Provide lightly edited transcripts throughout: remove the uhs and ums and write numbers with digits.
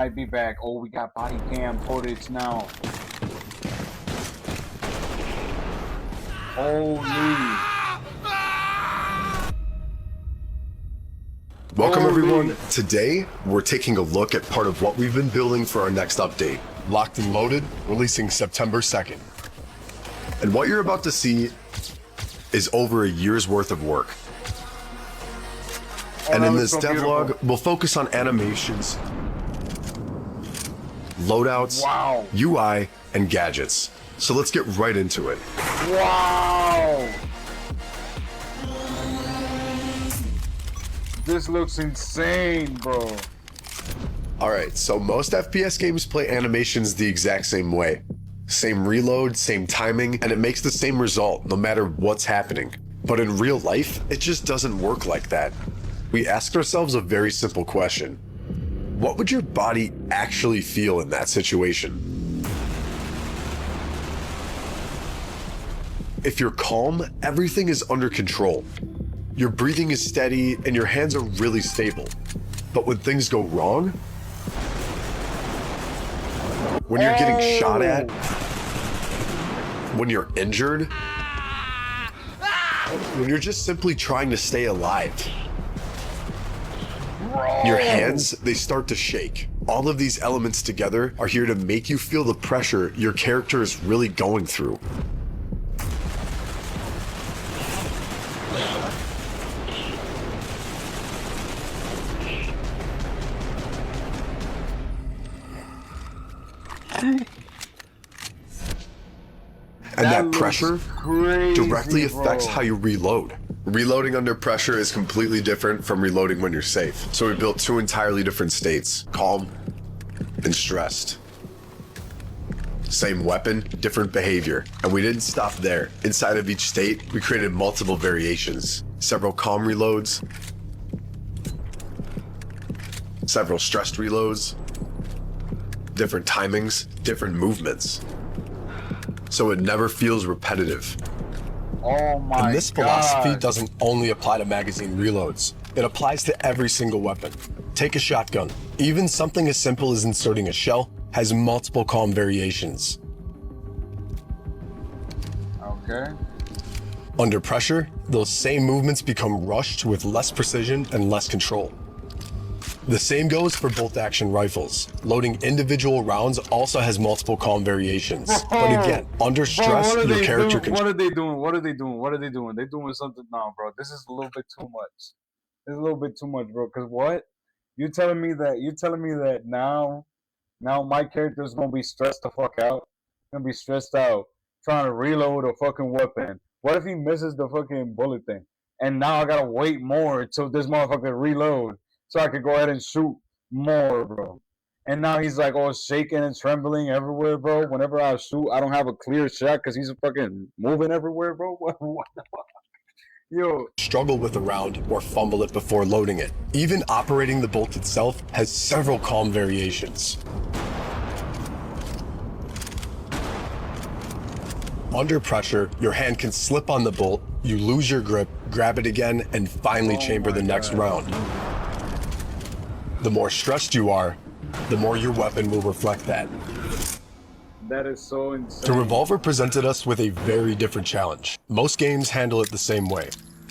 I'd be back. Oh, we got body cam footage now. Holy. Welcome everyone. Today, we're taking a look at part of what we've been building for our next update. Locked and Loaded, releasing September 2nd. And what you're about to see is over a year's worth of work. And in this devlog, we'll focus on animations, loadouts, UI, and gadgets. So let's get right into it. Wow! This looks insane, bro. Alright, so most FPS games play animations the exact same way. Same reload, same timing, and it makes the same result no matter what's happening. But in real life, it just doesn't work like that. We asked ourselves a very simple question. What would your body actually feel in that situation? If you're calm, everything is under control. Your breathing is steady and your hands are really stable. But when things go wrong, when you're getting shot at, when you're injured, when you're just simply trying to stay alive, your hands, they start to shake. All of these elements together are here to make you feel the pressure your character is really going through. And that pressure directly affects how you reload. Reloading under pressure is completely different from reloading when you're safe. So we built two entirely different states, calm and stressed. Same weapon, different behavior. And we didn't stop there. Inside of each state, we created multiple variations. Several calm reloads, several stressed reloads, different timings, different movements. So it never feels repetitive. Oh my God. And this philosophy doesn't only apply to magazine reloads. It applies to every single weapon. Take a shotgun. Even something as simple as inserting a shell has multiple calm variations. Okay. Under pressure, those same movements become rushed with less precision and less control. The same goes for bolt-action rifles. Loading individual rounds also has multiple calm variations. But again, under stress, your character can... What are they doing? What are they doing? What are they doing? They're doing something now, bro. This is a little bit too much. This is a little bit too much, bro. Cause what? You're telling me that now my character is gonna be stressed the fuck out. Gonna be stressed out trying to reload a fucking weapon. What if he misses the fucking bullet thing? And now I gotta wait more until this motherfucker reload, so I could go ahead and shoot more, bro. And now he's like all shaking and trembling everywhere, bro. Whenever I shoot, I don't have a clear shot because he's fucking moving everywhere, bro. What the fuck? Yo. Struggle with a round or fumble it before loading it. Even operating the bolt itself has several calm variations. Under pressure, your hand can slip on the bolt, you lose your grip, grab it again, and finally chamber the next round. The more stressed you are, the more your weapon will reflect that. That is so insane. The revolver presented us with a very different challenge. Most games handle it the same way.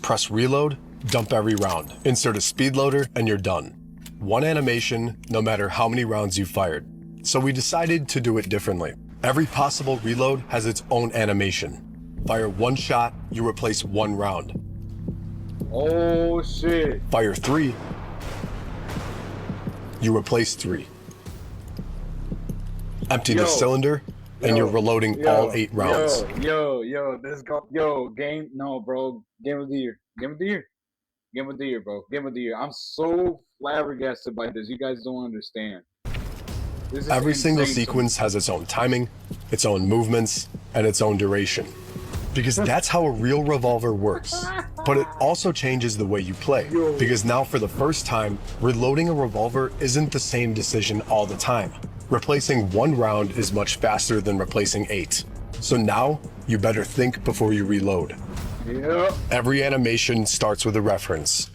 Press reload, dump every round, insert a speed loader, and you're done. One animation, no matter how many rounds you fired. So we decided to do it differently. Every possible reload has its own animation. Fire one shot, you replace one round. Oh shit. Fire three, you replace three. Empty the cylinder, and you're reloading all 8 rounds. Game, no, bro. Game of the year, bro. I'm so flabbergasted by this. You guys don't understand. Every single sequence has its own timing, its own movements, and its own duration. Because that's how a real revolver works. But it also changes the way you play. Because now for the first time, reloading a revolver isn't the same decision all the time. Replacing one round is much faster than replacing 8. So now, you better think before you reload. Every animation starts with a reference.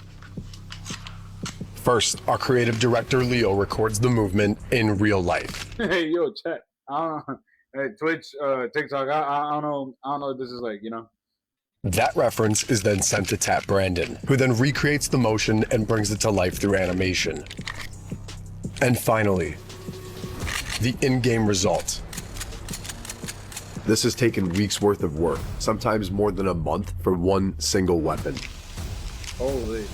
First, our creative director Leo records the movement in real life. Hey, yo, chat. I don't know. Hey, Twitch, TikTok. I don't know. I don't know what this is like. You know. That reference is then sent to Tap Brandon, who then recreates the motion and brings it to life through animation. And finally, the in-game result. This has taken weeks worth of work, sometimes more than a month for one single weapon. Holy.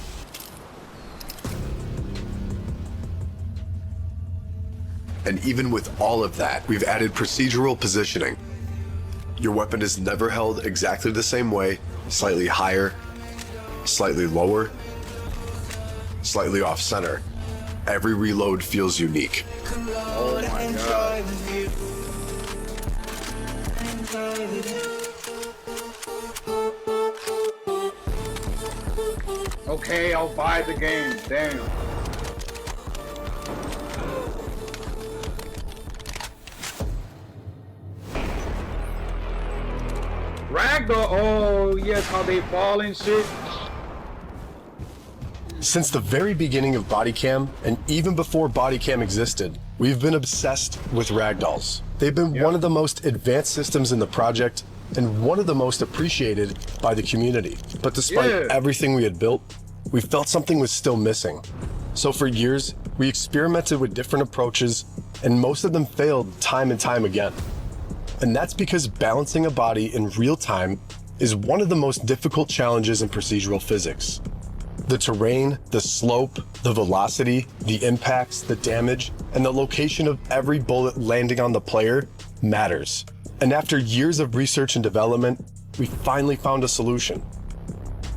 And even with all of that, we've added procedural positioning. Your weapon is never held exactly the same way, slightly higher, slightly lower, slightly off center. Every reload feels unique. Oh my God. Okay, I'll buy the game. Damn. Ragdoll. Oh yes, how they fall and shit. Since the very beginning of Bodycam, and even before Bodycam existed, we've been obsessed with ragdolls. They've been one of the most advanced systems in the project and one of the most appreciated by the community. But despite everything we had built, we felt something was still missing. So for years, we experimented with different approaches, and most of them failed time and time again. And that's because balancing a body in real time is one of the most difficult challenges in procedural physics. The terrain, the slope, the velocity, the impacts, the damage, and the location of every bullet landing on the player matters. And after years of research and development, we finally found a solution.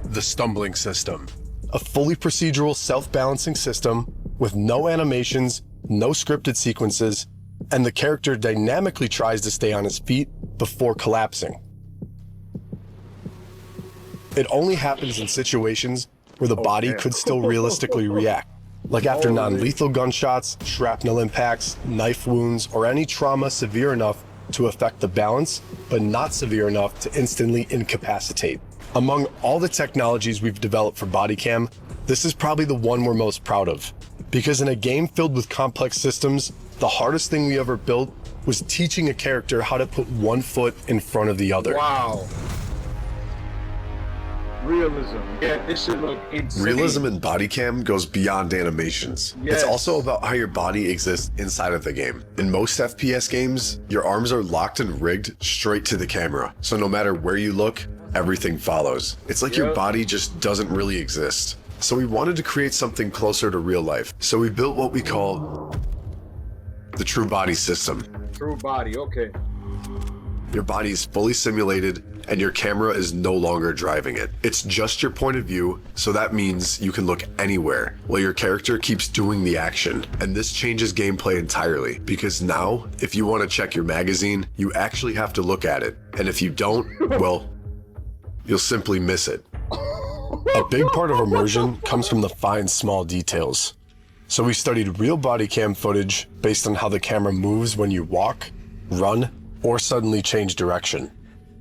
The stumbling system. A fully procedural self-balancing system with no animations, no scripted sequences, and the character dynamically tries to stay on his feet before collapsing. It only happens in situations where the body could still realistically react, like after non-lethal gunshots, shrapnel impacts, knife wounds, or any trauma severe enough to affect the balance, but not severe enough to instantly incapacitate. Among all the technologies we've developed for Bodycam, this is probably the one we're most proud of, because in a game filled with complex systems, the hardest thing we ever built was teaching a character how to put one foot in front of the other. Wow. Realism. Yeah, this should look insane. Realism in Bodycam goes beyond animations. Yes. It's also about how your body exists inside of the game. In most FPS games, your arms are locked and rigged straight to the camera. So no matter where you look, everything follows. It's like your body just doesn't really exist. So we wanted to create something closer to real life. So we built what we call the True Body System. True body, okay. Your body is fully simulated and your camera is no longer driving it. It's just your point of view, so that means you can look anywhere while your character keeps doing the action. And this changes gameplay entirely, because now, if you want to check your magazine, you actually have to look at it. And if you don't, well, you'll simply miss it. A big part of immersion comes from the fine, small details. So we studied real body cam footage based on how the camera moves when you walk, run, or suddenly change direction.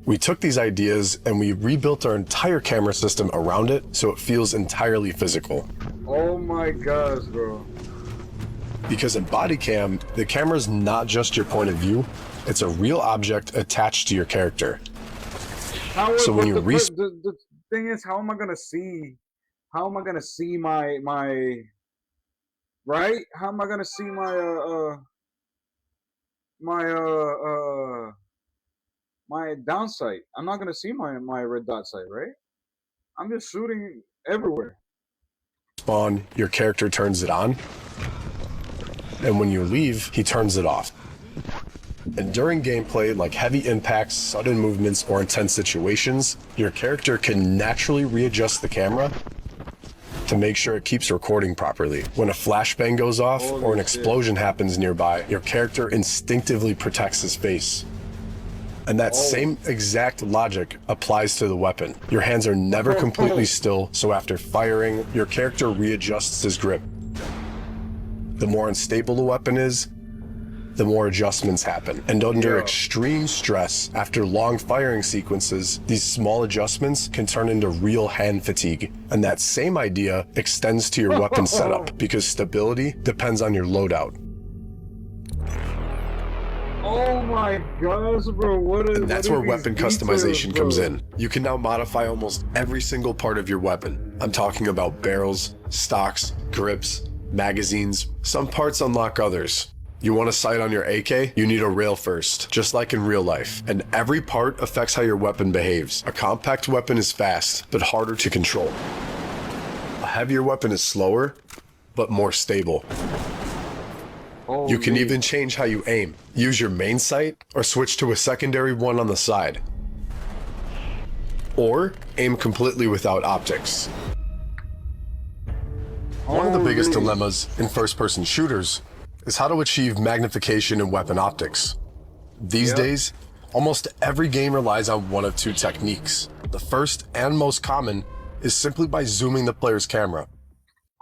We took these ideas and we rebuilt our entire camera system around it so it feels entirely physical. Oh my gosh, bro. Because in Bodycam, the camera's not just your point of view, it's a real object attached to your character. So when you the thing is, how am I gonna see my right? How am I gonna see my downside? I'm not gonna see my red dot sight, right? I'm just shooting everywhere. Spawn, your character turns it on, and when you leave, he turns it off. And during gameplay, like heavy impacts, sudden movements, or intense situations, your character can naturally readjust the camera to make sure it keeps recording properly. When a flashbang goes off or an explosion happens nearby, your character instinctively protects his face. And that same exact logic applies to the weapon. Your hands are never completely still, so after firing, your character readjusts his grip. The more unstable the weapon is, the more adjustments happen. And under extreme stress, after long firing sequences, these small adjustments can turn into real hand fatigue. And that same idea extends to your weapon setup, because stability depends on your loadout. Oh my gosh, bro, and that's where weapon customization comes in. You can now modify almost every single part of your weapon. I'm talking about barrels, stocks, grips, magazines. Some parts unlock others. You want a sight on your AK? You need a rail first, just like in real life. And every part affects how your weapon behaves. A compact weapon is fast, but harder to control. A heavier weapon is slower, but more stable. You can even change how you aim. Use your main sight or switch to a secondary one on the side. Or aim completely without optics. One of the biggest dilemmas in first-person shooters is how to achieve magnification in weapon optics. These days, almost every game relies on one of two techniques. The first and most common is simply by zooming the player's camera.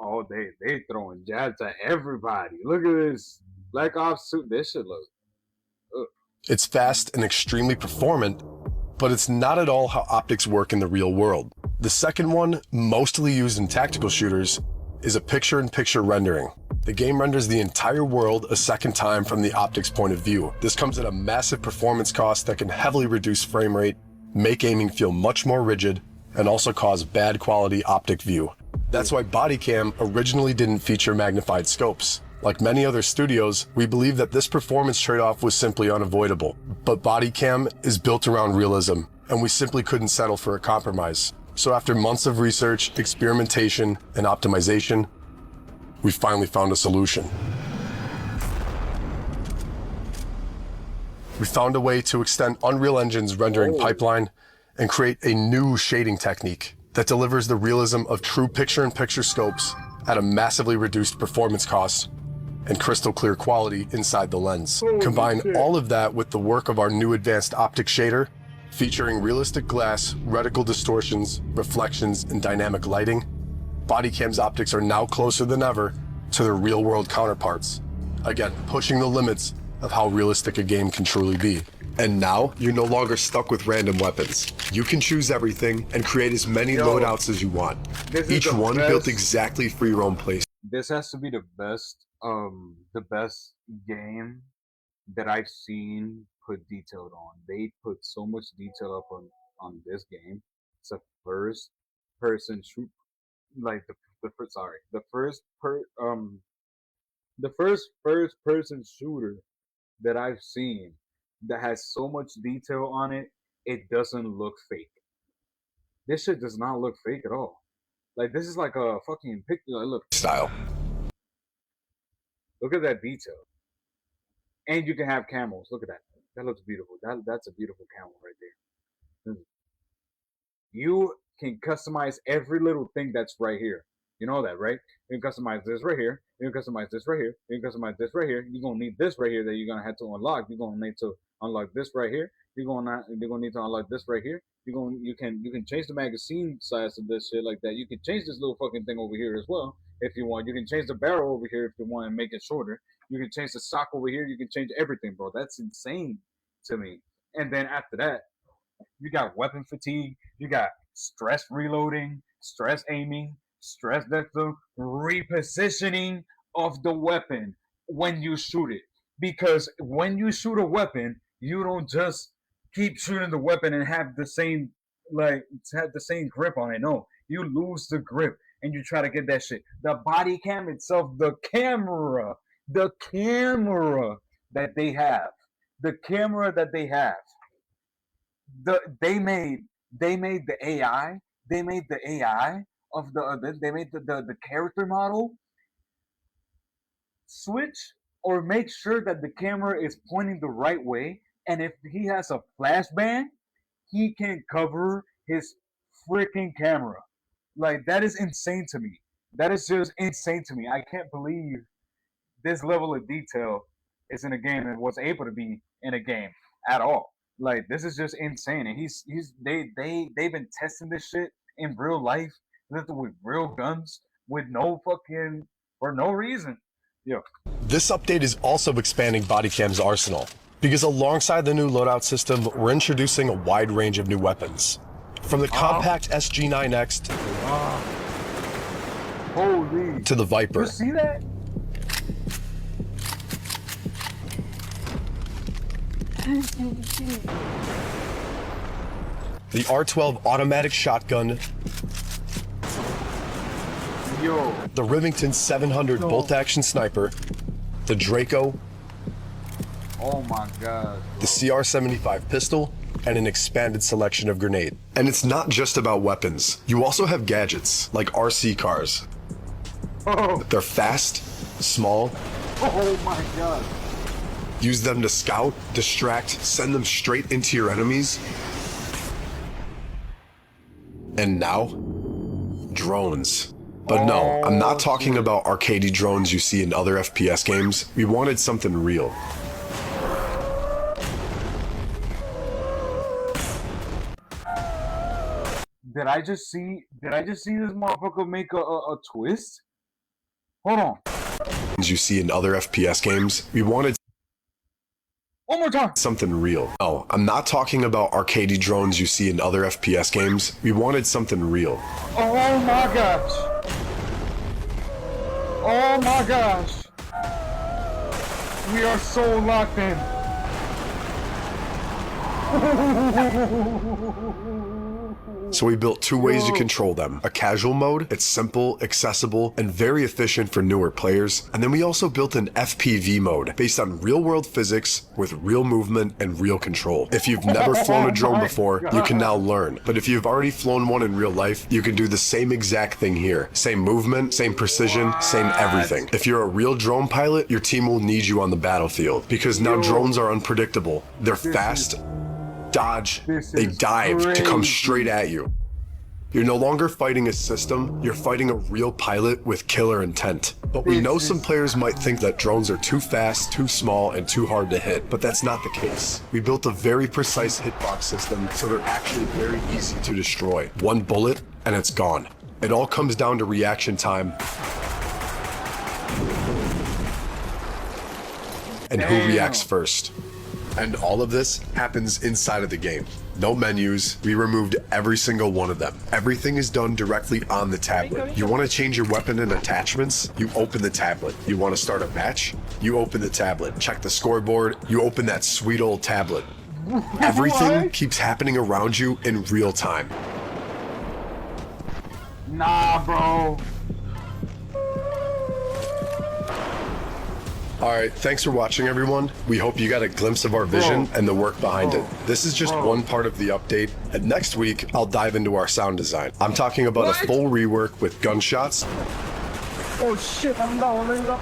Oh, they throwing jabs at everybody. Look at this Black Ops suit. This should look. Ugh. It's fast and extremely performant, but it's not at all how optics work in the real world. The second one, mostly used in tactical shooters, is a picture-in-picture rendering. The game renders the entire world a second time from the optics point of view. This comes at a massive performance cost that can heavily reduce frame rate, make aiming feel much more rigid, and also cause bad quality optic view. That's why Bodycam originally didn't feature magnified scopes. Like many other studios, we believe that this performance trade-off was simply unavoidable. But Bodycam is built around realism, and we simply couldn't settle for a compromise. So after months of research, experimentation, and optimization, we finally found a solution. We found a way to extend Unreal Engine's rendering pipeline and create a new shading technique that delivers the realism of true picture-in-picture scopes at a massively reduced performance cost and crystal clear quality inside the lens. Combine all of that with the work of our new advanced optic shader, featuring realistic glass, reticle distortions, reflections, and dynamic lighting. Bodycam's optics are now closer than ever to their real-world counterparts. Again, pushing the limits of how realistic a game can truly be. And now, you're no longer stuck with random weapons. You can choose everything and create as many loadouts as you want. Each one built exactly for your own place. This has to be the best game that I've seen put detailed on. They put so much detail up on this game. It's a first person shoot, like the first person shooter that I've seen that has so much detail on it, it doesn't look fake. This shit does not look fake at all. Like, this is like a fucking picture. Look, Style. look at that detail. And you can have camels. Look at that. That looks beautiful. That's a beautiful camel right there. You can customize every little thing that's right here. You know that, right? You can customize this right here. You can customize this right here. You can customize this right here. You're gonna need this right here that you're gonna have to unlock. You're gonna need to unlock this right here. You're gonna need to unlock this right here. You can change the magazine size of this shit like that. You can change this little fucking thing over here as well if you want. You can change the barrel over here if you want and make it shorter. You can change the stock over here. You can change everything, bro. That's insane to me. And then after that, you got weapon fatigue, you got stress reloading, stress aiming, stress depth, repositioning of the weapon when you shoot it. Because when you shoot a weapon, you don't just keep shooting the weapon and have the same grip on it. No, you lose the grip and you try to get that shit. The body cam itself, the camera that they have, the camera that they have they made the AI. They made the AI of they made the character model switch or make sure that the camera is pointing the right way. And if he has a flashbang, he can cover his freaking camera. Like, that is insane to me. That is just insane to me. I can't believe this level of detail is in a game and was able to be in a game at all. Like, this is just insane. And they've been testing this shit in real life with real guns with no fucking for no reason. Yo. This update is also expanding Bodycam's arsenal, because alongside the new loadout system, we're introducing a wide range of new weapons. From the compact SG9X Holy. to the Viper. You see that? The R12 automatic shotgun, Yo. the Remington 700 bolt-action sniper, the Draco, Oh my god. the CR75 pistol, and an expanded selection of grenade. And it's not just about weapons. You also have gadgets, like RC cars. Oh. They're fast, small, Oh my god. use them to scout, distract, send them straight into your enemies. And now, drones. But no, I'm not talking about arcadey drones you see in other FPS games. We wanted something real. Did I just see this motherfucker make a twist? Hold on. You see in other FPS games. We wanted One more time. something real. No, I'm not talking about arcadey drones you see in other FPS games. We wanted something real. Oh my gosh. Oh my gosh. We are so locked in. So we built two ways to control them. A casual mode, it's simple, accessible, and very efficient for newer players. And then we also built an FPV mode based on real world physics with real movement and real control. If you've never flown a drone before, you can now learn. But if you've already flown one in real life, you can do the same exact thing here. Same movement, same precision, same everything. If you're a real drone pilot, your team will need you on the battlefield because now drones are unpredictable. They're fast, dodge, they dive to come straight at you. You're no longer fighting a system, you're fighting a real pilot with killer intent. But we know some players might think that drones are too fast, too small, and too hard to hit, but that's not the case. We built a very precise hitbox system, so they're actually very easy to destroy. One bullet, and it's gone. It all comes down to reaction time and who reacts first. And all of this happens inside of the game. No menus, we removed every single one of them. Everything is done directly on the tablet. You want to change your weapon and attachments? You open the tablet. You want to start a match? You open the tablet. Check the scoreboard? You open that sweet old tablet. Everything keeps happening around you in real time. Nah, bro. Alright, thanks for watching everyone. We hope you got a glimpse of our vision and the work behind it. This is just one part of the update, and next week I'll dive into our sound design. I'm talking about a full rework with gunshots. Oh shit, I'm down, let me go.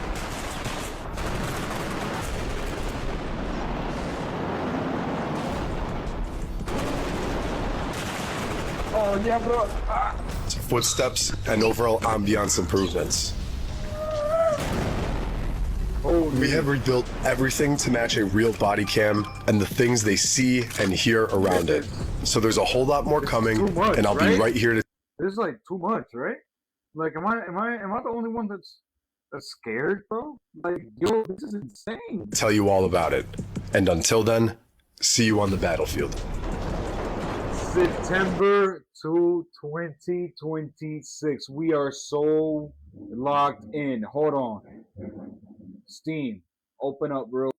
Oh yeah, bro. Footsteps, and overall ambiance improvements. We have rebuilt everything to match a real body cam and the things they see and hear around it. So there's a whole lot more coming, and I'll be right here to This is like too much, right? Like, am I the only one that's scared, bro? Like, yo, this is insane. tell you all about it. And until then, see you on the battlefield. September 2, 2026. We are so locked in. Hold on. Steam, open up real